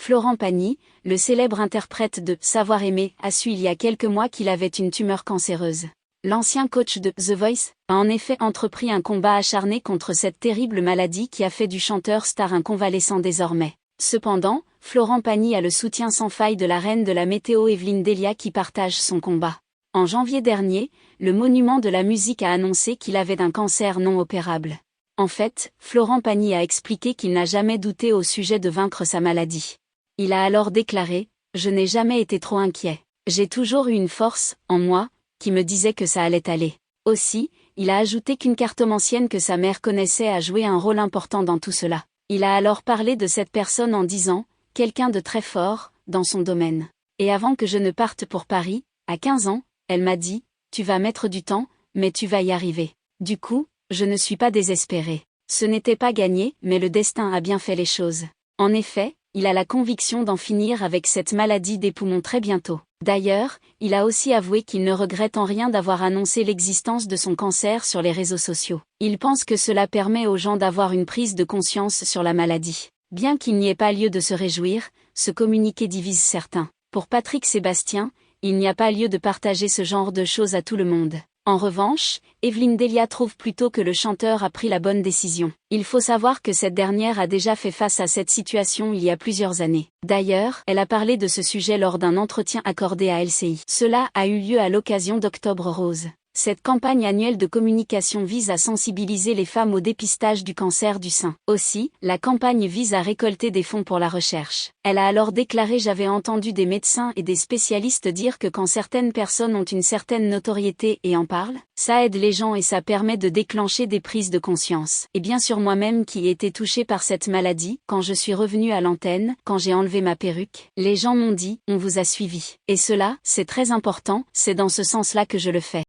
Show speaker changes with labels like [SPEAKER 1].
[SPEAKER 1] Florent Pagny, le célèbre interprète de Savoir aimer, a su il y a quelques mois qu'il avait une tumeur cancéreuse. L'ancien coach de The Voice a en effet entrepris un combat acharné contre cette terrible maladie qui a fait du chanteur star un convalescent désormais. Cependant, Florent Pagny a le soutien sans faille de la reine de la météo Evelyne Delia qui partage son combat. En janvier dernier, le monument de la musique a annoncé qu'il avait un cancer non opérable. En fait, Florent Pagny a expliqué qu'il n'a jamais douté au sujet de vaincre sa maladie. Il a alors déclaré « Je n'ai jamais été trop inquiet. J'ai toujours eu une force, en moi, qui me disait que ça allait aller. » Aussi, il a ajouté qu'une cartomancienne que sa mère connaissait a joué un rôle important dans tout cela. Il a alors parlé de cette personne en disant « quelqu'un de très fort, dans son domaine. Et avant que je ne parte pour Paris, à 15 ans, elle m'a dit « Tu vas mettre du temps, mais tu vas y arriver. » Du coup, je ne suis pas désespéré. Ce n'était pas gagné, mais le destin a bien fait les choses. En effet, il a la conviction d'en finir avec cette maladie des poumons très bientôt. D'ailleurs, il a aussi avoué qu'il ne regrette en rien d'avoir annoncé l'existence de son cancer sur les réseaux sociaux. Il pense que cela permet aux gens d'avoir une prise de conscience sur la maladie. Bien qu'il n'y ait pas lieu de se réjouir, ce communiqué divise certains. Pour Patrick Sébastien, il n'y a pas lieu de partager ce genre de choses à tout le monde. En revanche, Evelyne Delia trouve plutôt que le chanteur a pris la bonne décision. Il faut savoir que cette dernière a déjà fait face à cette situation il y a plusieurs années. D'ailleurs, elle a parlé de ce sujet lors d'un entretien accordé à LCI. Cela a eu lieu à l'occasion d'Octobre Rose. Cette campagne annuelle de communication vise à sensibiliser les femmes au dépistage du cancer du sein. Aussi, la campagne vise à récolter des fonds pour la recherche. Elle a alors déclaré « J'avais entendu des médecins et des spécialistes dire que quand certaines personnes ont une certaine notoriété et en parlent, ça aide les gens et ça permet de déclencher des prises de conscience. Et bien sûr moi-même qui ai été touchée par cette maladie, quand je suis revenue à l'antenne, quand j'ai enlevé ma perruque, les gens m'ont dit « On vous a suivi. » Et cela, c'est très important, c'est dans ce sens-là que je le fais.